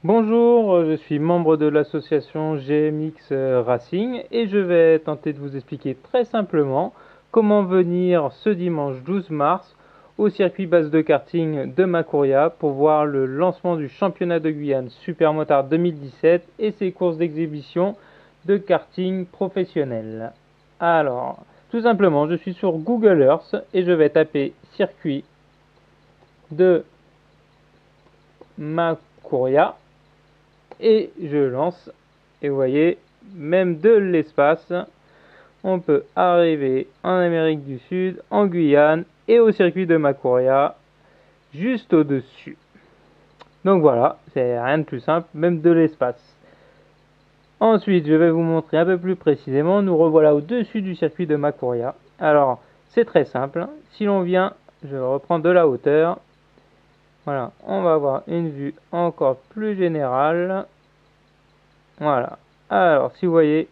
Bonjour, je suis membre de l'association GMX Racing et je vais tenter de vous expliquer très simplement comment venir ce dimanche 12 mars au circuit base de karting de Macouria pour voir le lancement du championnat de Guyane Supermotard 2017 et ses courses d'exhibition de karting professionnel. Alors, tout simplement, je suis sur Google Earth et je vais taper circuit de Macouria. Et je lance, et vous voyez, même de l'espace, on peut arriver en Amérique du Sud, en Guyane et au circuit de Macouria, juste au-dessus. Donc voilà, c'est rien de plus simple, même de l'espace. Ensuite, je vais vous montrer un peu plus précisément, nous revoilà au-dessus du circuit de Macouria. Alors, c'est très simple, si l'on vient, je reprends de la hauteur, voilà, on va avoir une vue encore plus générale. Voilà. Alors, si vous voyez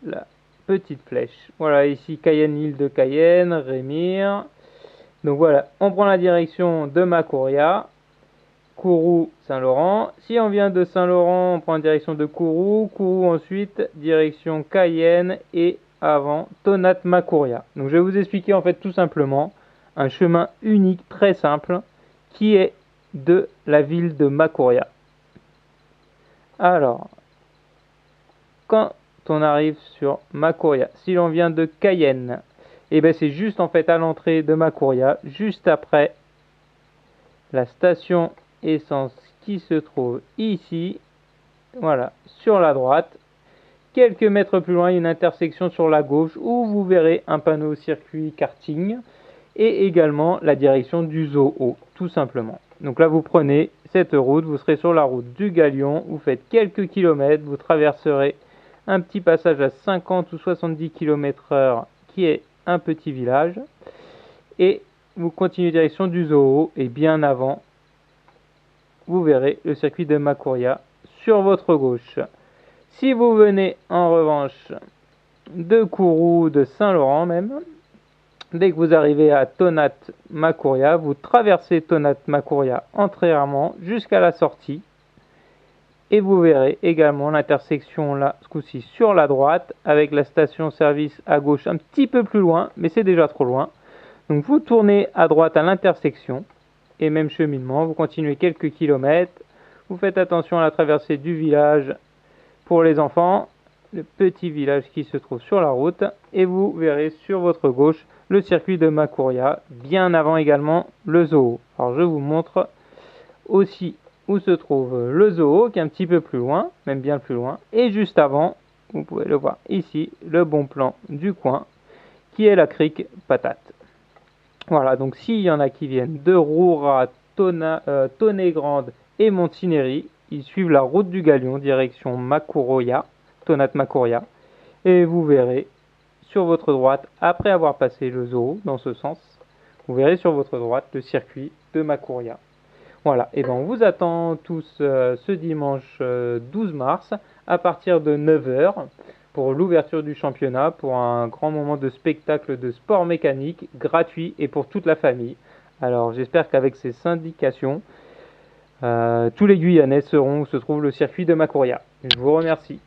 la petite flèche, voilà, ici Cayenne, île de Cayenne, Rémire. Donc voilà, on prend la direction de Macouria, Kourou, Saint-Laurent. Si on vient de Saint-Laurent, on prend la direction de Kourou, Kourou ensuite, direction Cayenne et avant Tonat-Macouria. Donc je vais vous expliquer en fait tout simplement un chemin unique, très simple, qui est de la ville de Macouria. Alors, quand on arrive sur Macouria, si l'on vient de Cayenne, et ben c'est juste en fait à l'entrée de Macouria, juste après la station essence qui se trouve ici, voilà, sur la droite. Quelques mètres plus loin, il y a une intersection sur la gauche où vous verrez un panneau circuit karting et également la direction du zoo, tout simplement. Donc là, vous prenez cette route, vous serez sur la route du Galion, vous faites quelques kilomètres, vous traverserez un petit passage à 50 ou 70 km/h qui est un petit village et vous continuez direction du zoo et bien avant, vous verrez le circuit de Macouria sur votre gauche. Si vous venez en revanche de Kourou, de Saint-Laurent même, dès que vous arrivez à Tonat-Macouria, vous traversez Tonat-Macouria entièrement jusqu'à la sortie. Et vous verrez également l'intersection là, ce coup-ci sur la droite, avec la station-service à gauche un petit peu plus loin, mais c'est déjà trop loin. Donc vous tournez à droite à l'intersection, et même cheminement, vous continuez quelques kilomètres. Vous faites attention à la traversée du village pour les enfants, le petit village qui se trouve sur la route, et vous verrez sur votre gauche le circuit de Macouria, bien avant également le zoo. Alors je vous montre aussi où se trouve le zoo, qui est un petit peu plus loin, même bien plus loin, et juste avant, vous pouvez le voir ici, le bon plan du coin, qui est la crique Patate. Voilà, donc s'il y en a qui viennent de Roura, Tonnet-Grande et Montignéry, ils suivent la route du Galion, direction Macouria, Tonat-Macouria, et vous verrez sur votre droite, après avoir passé le zoo, dans ce sens, vous verrez sur votre droite le circuit de Macouria. Voilà, et ben on vous attend tous ce dimanche 12 mars à partir de 9 h pour l'ouverture du championnat, pour un grand moment de spectacle de sport mécanique gratuit et pour toute la famille. Alors j'espère qu'avec ces indications, tous les Guyanais sauront où se trouve le circuit de Macouria. Je vous remercie.